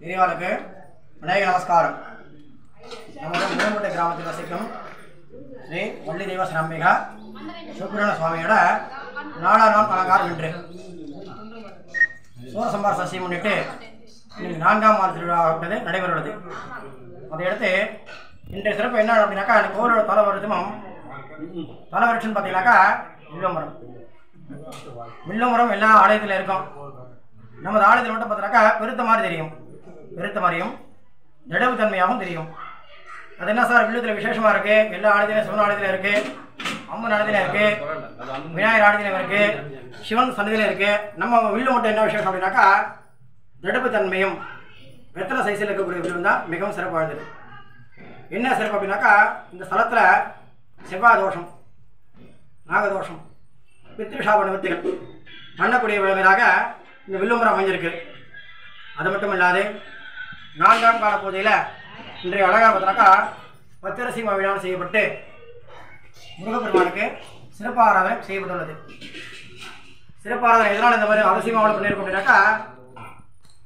பெரியவாளுக்கு விநாயக நமஸ்காரம். நமது முருகம்பட்டி கிராமத்தில் வசிக்கும் ஸ்ரீ வள்ளி தெய்வ ஸ்ரம்பிகா சுப்பிரமணிய சுவாமியோட 4ஆம் நாள் அலங்காரம் இன்று சூரசம்பார சசியை முன்னிட்டு இன்னைக்கு 4ஆம் நாள் திருவிழாவது நடைபெறுவது. அதையடுத்து இன்றைய சிறப்பு என்ன அப்படின்னாக்கா, அந்த கோவிலோட தலைவருத்தமும் தலைவருஷன் பார்த்தீங்கன்னாக்கா வில்வமரம். வில்வமரம் எல்லா ஆலயத்திலும் இருக்கும். நமது ஆலயத்தில் மட்டும் பார்த்தீங்கன்னாக்கா பெருத்த மாதிரி தெரியும், பெருத்த மாதிரியும் நெடவு தன்மையாகவும் தெரியும். அது என்ன சார் வில்லுத்தில் விசேஷமாக இருக்குது? எல்லா ஆலயத்திலையும் சிவன் ஆலயத்திலும் இருக்குது, அம்மன் ஆலயத்திலும் இருக்குது, விநாயகர் ஆலயத்திலும் இருக்குது, சிவன் சன்னதியிலும் இருக்குது. நம்ம வில்லு மட்டும் என்ன விசேஷம் அப்படின்னாக்கா நெடவு தன்மையும் வெத்தலை சைஸில் இருக்கக்கூடிய வில்லு தான் மிகவும் சிறப்பானது. என்ன சிறப்பு அப்படின்னாக்கா, இந்த ஸ்தலத்தில் செவ்வாய் தோஷம், நாகதோஷம், பித்ருஷாப நிவர்த்திகள் பண்ணக்கூடிய விளைவராக இந்த வில்லுமரம் அமைஞ்சிருக்கு. அது மட்டும் இல்லாது 4ஆம் கால பூஜையில் இன்றைய அழகாக பார்த்தாக்கா பச்சரிசி மாவினால் செய்யப்பட்டு முருகப்பெருமானுக்கு சிறப்பு ஆராதனை செய்யப்பட்டுள்ளது. சிறப்பு ஆராதனை எதனால் இந்த மாதிரி அரிசி மாவில் பண்ணியிருக்கோம் அப்படின்னாக்கா,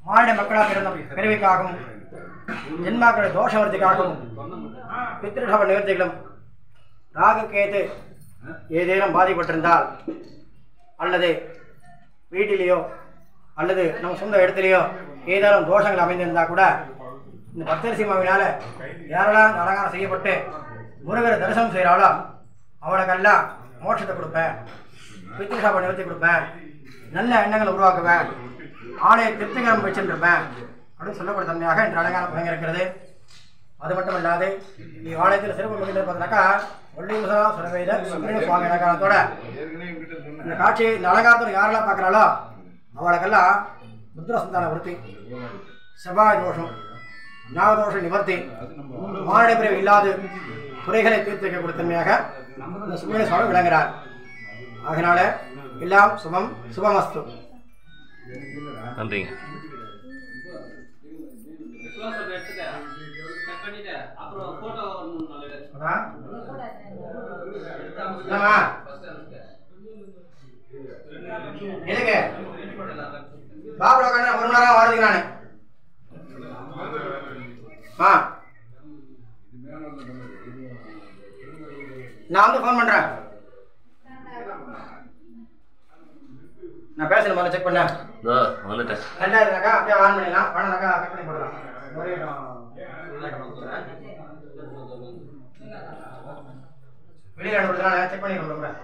மாநில மக்களாக பிறந்த பிறவிக்காகவும் ஜென்மாக்களுடைய தோஷவர்த்திக்காகவும் பித்ருஷாப நிவர்த்திகளும் ராகு கேது ஏதேனும் பாதிப்பட்டிருந்தால் அல்லது வீட்டிலேயோ அல்லது நம்ம சொந்த இடத்துலையோ ஏதாலும் தோஷங்கள் அமைந்திருந்தால் கூட இந்த பச்சரிசி மாவினால் யாரெல்லாம் அலங்காரம் செய்யப்பட்டு முருகரை தரிசனம் செய்கிறாளோ அவளுக்கெல்லாம் மோட்சத்தை கொடுப்பேன், பித்ருஷாப நிவர்த்தி கொடுப்பேன், நல்ல எண்ணங்களை உருவாக்குவேன், ஆலய திருப்திகரம் வச்சுருப்பேன் அப்படின்னு சொல்லக்கூடிய தன்மையாக இன்று அலங்காரம் தொடங்கியிருக்கிறது. அது மட்டும் இல்லாது ஆலயத்தில் சிறப்பு மிகுந்த பார்த்தீங்கன்னாக்கா வள்ளிமுசா சுரவேத சுப்பிரமணிய சுவாமி அலங்காரத்தோட இந்த காட்சி, இந்த அலங்காரத்தோடு யாரெல்லாம் பார்க்குறாளோ அவளுக்கெல்லாம் புத்திர சந்தான விருத்தி, செவ்வாய் தோஷம், நாகதோஷ நிவர்த்தி, மானிட பிரிவு இல்லாது குறைகளை தீர்த்து வைக்கக்கூடிய தன்மையாக இந்த சுப்பிரமணிய சுவாமி விளங்குகிறார். அதனால எல்லாம் சுபம் சுபமஸ்து. நன்றிங்க. எதுக்கு பாபுல ஒரு மணி நேரம் வருதுக்கு நான் வந்து ஃபோன் பண்றேன். நான் பேசுறேன், முதல்ல செக் பண்ண வந்துட்டேன். 2000 அப்படியே ஆன் பண்ணிடலாம், பணம்னாக்கா கட் பண்ணி போடலாம். வெளியில் அனுப்புறதுனால செக் பண்ணி கொடுக்குறேன்.